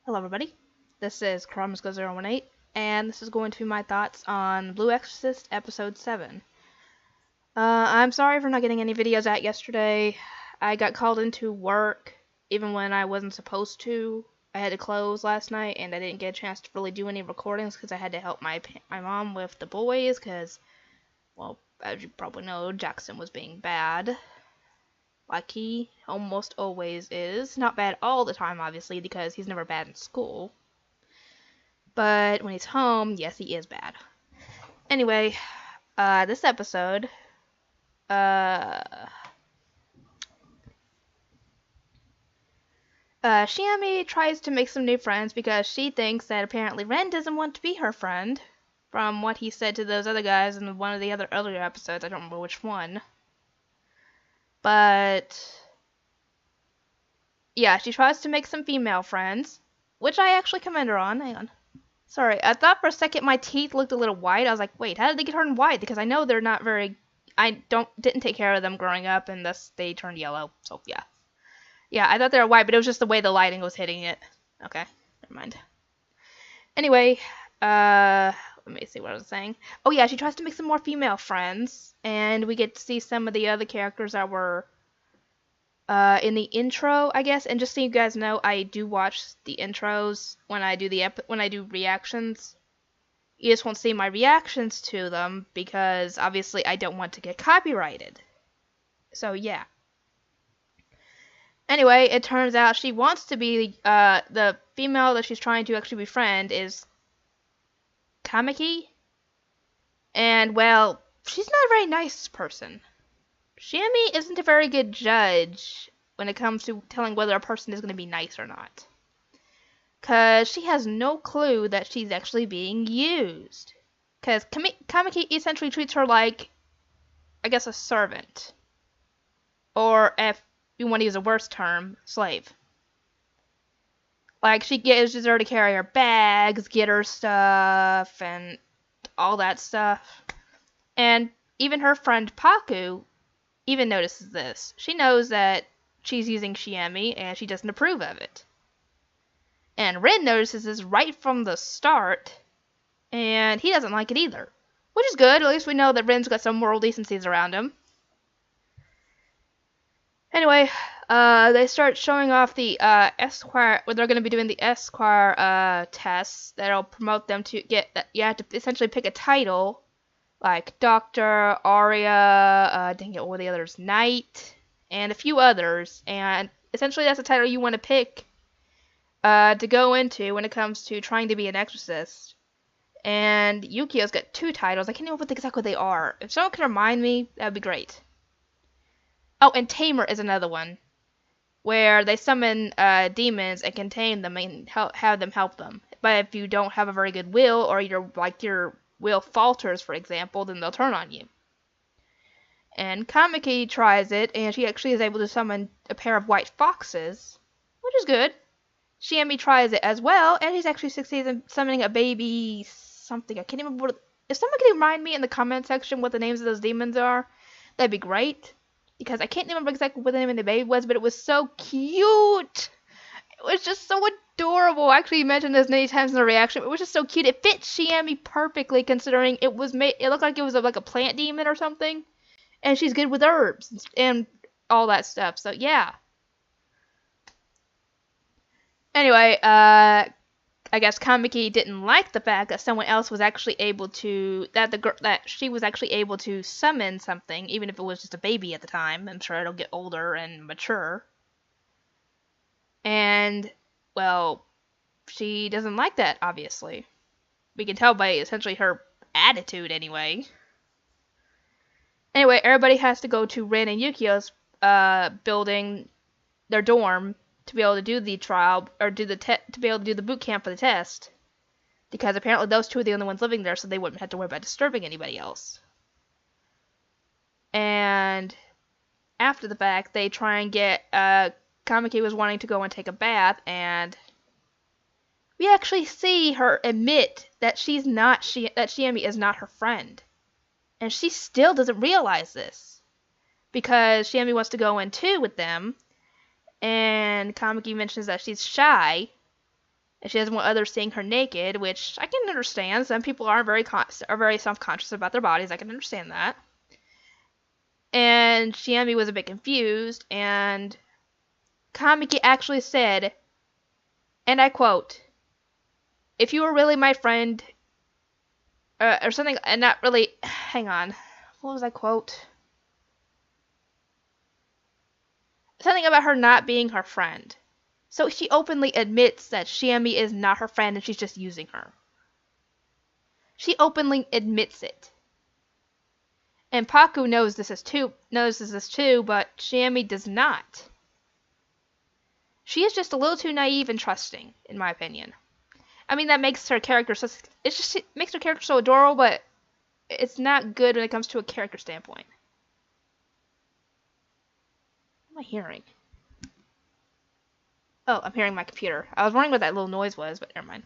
Hello everybody, this is Crumbs018, and this is going to be my thoughts on Blue Exorcist Episode 7. I'm sorry for not getting any videos out yesterday. I got called into work, even when I wasn't supposed to. I had to close last night, and I didn't get a chance to really do any recordings because I had to help my mom with the boys, because, well, as you probably know, Jackson was being bad. Like he almost always is. Not bad all the time, obviously, because he's never bad in school. But when he's home, yes, he is bad. Anyway, this episode, Shiami tries to make some new friends because she thinks that apparently Ren doesn't want to be her friend, from what he said to those other guys in one of the other earlier episodes. I don't remember which one. But yeah, she tries to make some female friends, which I actually commend her on. Hang on. Sorry, I thought for a second my teeth looked a little white. I was like, wait, how did they get turned white? Because I know they're not very... didn't take care of them growing up, and thus they turned yellow. So, yeah. Yeah, I thought they were white, but it was just the way the lighting was hitting it. Okay, never mind. Anyway, let me see what I was saying. Oh, yeah, she tries to make some more female friends, and we get to see some of the other characters that were in the intro, I guess. And just so you guys know, I do watch the intros when I do reactions. You just won't see my reactions to them because obviously I don't want to get copyrighted. So yeah. Anyway, it turns out she wants to be the female that she's trying to actually befriend is Kamiki. And well, she's not a very nice person. Shiami isn't a very good judge when it comes to telling whether a person is going to be nice or not. Because she has no clue that she's actually being used. Because Kamiki essentially treats her like, I guess, a servant. Or, if you want to use a worse term, slave. Like, she uses her to carry her bags, get her stuff, and all that stuff. And even her friend Paku even notices this. She knows that she's using Shiami, and she doesn't approve of it. And Ren notices this right from the start, and he doesn't like it either. Which is good, at least we know that Ren's got some moral decencies around him. Anyway, they start showing off the Esquire, where they're going to be doing the Esquire tests that'll promote them to get, you have to essentially pick a title, like Doctor, Aria, dang it, what were the others, Knight, and a few others, and essentially that's the title you want to pick to go into when it comes to trying to be an exorcist. And Yukio's got 2 titles. I can't even remember exactly what they are. If someone can remind me, that would be great. Oh, and Tamer is another one, where they summon demons and can tame them and have them help them. But if you don't have a very good will, or your will falters, for example, then they'll turn on you. And Kamiki tries it, and she actually is able to summon a pair of white foxes, which is good. Shiami tries it as well, and he's actually succeeds in summoning a baby something. I can't even remember. If someone can remind me in the comment section what the names of those demons are, that'd be great. Because I can't remember exactly what the name of the baby was, but it was so cute. It was just so adorable. I actually mentioned this many times in the reaction. It was just so cute. It fits Shiami perfectly, considering it was made. It looked like it was like a plant demon or something, and she's good with herbs and all that stuff. So yeah. Anyway, I guess Kamiki didn't like the fact that someone else was actually able to, that she was actually able to summon something, even if it was just a baby at the time. I'm sure it'll get older and mature. And, well, she doesn't like that, obviously. We can tell by essentially her attitude, anyway. Anyway, everybody has to go to Ren and Yukio's building, their dorm, to be able to do the trial, or to be able to do the boot camp for the test. Because apparently those 2 are the only ones living there, so they wouldn't have to worry about disturbing anybody else. And after the fact, they try and get, Kamiki was wanting to go and take a bath, and we actually see her admit that that Shiami is not her friend. And she still doesn't realize this. Because Shiami wants to go in too with them, and Kamiki mentions that she's shy, and she doesn't want others seeing her naked, which I can understand. Some people are very self-conscious about their bodies. I can understand that. And Shiemi was a bit confused, and Kamiki actually said, and I quote, "If you were really my friend," or something, and not really, hang on, what was that quote? Something about her not being her friend. So she openly admits that Shiemi is not her friend and she's just using her. She openly admits it. And Paku knows this is too, but Shiemi does not. She is just a little too naive and trusting, in my opinion. I mean, that makes her character so, it makes her character so adorable, but it's not good when it comes to a character standpoint. What am I hearing? Oh, I'm hearing my computer. I was wondering what that little noise was, but never mind.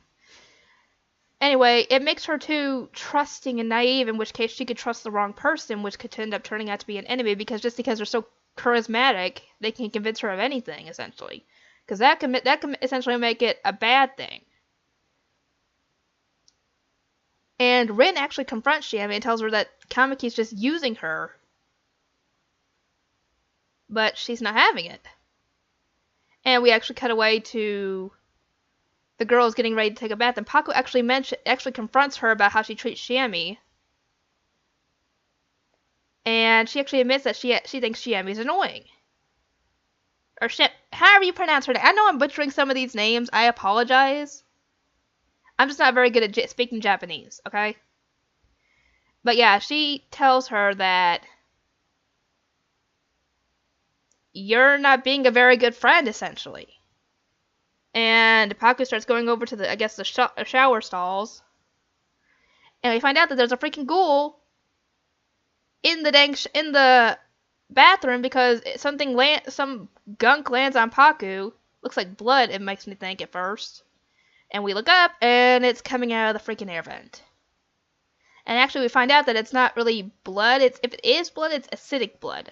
Anyway, it makes her too trusting and naive, in which case she could trust the wrong person, which could end up turning out to be an enemy, because they're so charismatic, they can convince her of anything, essentially. Because that can essentially make it a bad thing. And Rin actually confronts Shiemi and tells her that Kamiki's just using her, but she's not having it. And we actually cut away to the girls getting ready to take a bath, and Paku actually confronts her about how she treats Shiemi. And she actually admits that she thinks Shiemi's annoying. Or however you pronounce her name. I know I'm butchering some of these names. I apologize. I'm just not very good at speaking Japanese, okay? But yeah, she tells her that you're not being a very good friend, essentially. And Paku starts going over to the shower stalls. And we find out that there's a freaking ghoul in the bathroom, because some gunk lands on Paku. Looks like blood, it makes me think at first. And we look up, and it's coming out of the freaking air vent. And actually we find out that it's not really blood. If it is blood, it's acidic blood.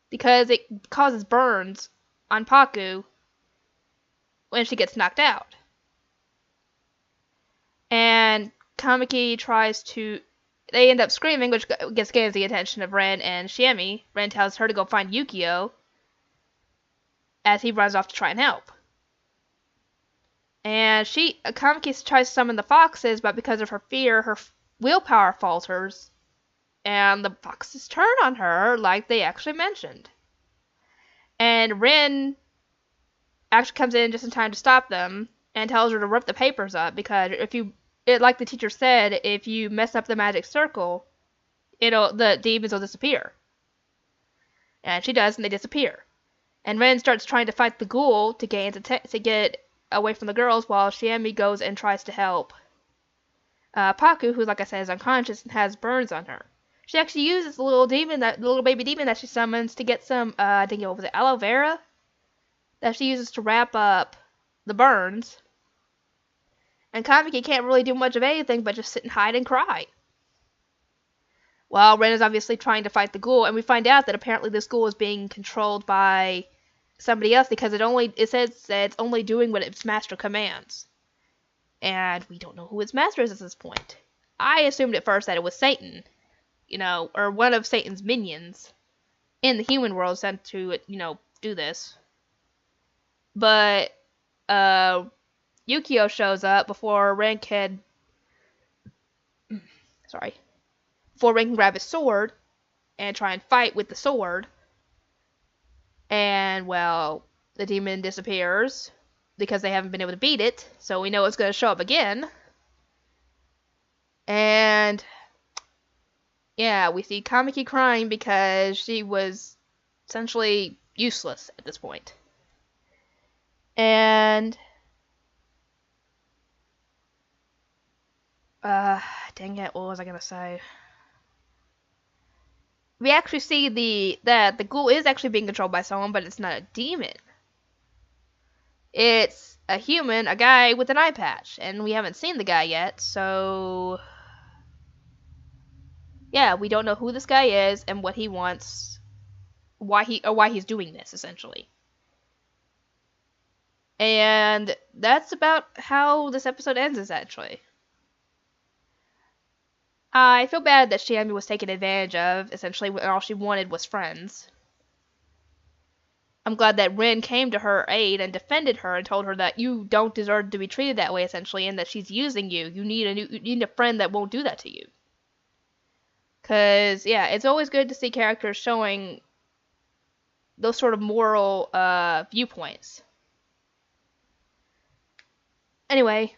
Because it causes burns on Paku when she gets knocked out. And Kamiki they end up screaming, which gains the attention of Ren and Shiemi. Ren tells her to go find Yukio, as he runs off to try and help. And Kamiki tries to summon the foxes, but because of her fear, her willpower falters, and the foxes turn on her, like they actually mentioned. And Rin actually comes in just in time to stop them, and tells her to rip the papers up, because like the teacher said, if you mess up the magic circle, the demons will disappear. And she does, and they disappear. And Ren starts trying to fight the ghoul to get away from the girls, while Shiemi goes and tries to help Paku, who, like I said, is unconscious and has burns on her. She actually uses the little baby demon that she summons to get some, I think it was aloe vera, that she uses to wrap up the burns. And Kamiki can't really do much of anything but just sit and hide and cry. While Ren is obviously trying to fight the ghoul, and we find out that apparently this ghoul is being controlled by somebody else, because it says that it's only doing what its master commands. And we don't know who its master is at this point. I assumed at first that it was Satan, or one of Satan's minions in the human world sent to, do this. But, Yukio shows up before Ren can grab his sword and try and fight with the sword. And, well, the demon disappears because they haven't been able to beat it, so we know it's going to show up again. And, yeah, we see Kamiki crying because she was essentially useless at this point. And dang it, what was I gonna say? We actually see that the ghoul is actually being controlled by someone, but it's not a demon. It's a human, a guy with an eye patch, and we haven't seen the guy yet, so yeah, we don't know who this guy is and what he wants, why he's doing this, essentially. And that's about how this episode ends, essentially. I feel bad that Shammy was taken advantage of, essentially, when all she wanted was friends. I'm glad that Rin came to her aid and defended her and told her that you don't deserve to be treated that way, essentially, and that she's using you. You need a friend that won't do that to you. Cause yeah, it's always good to see characters showing those sort of moral viewpoints. Anyway,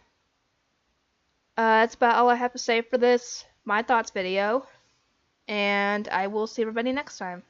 that's about all I have to say for this My Thoughts video, and I will see everybody next time.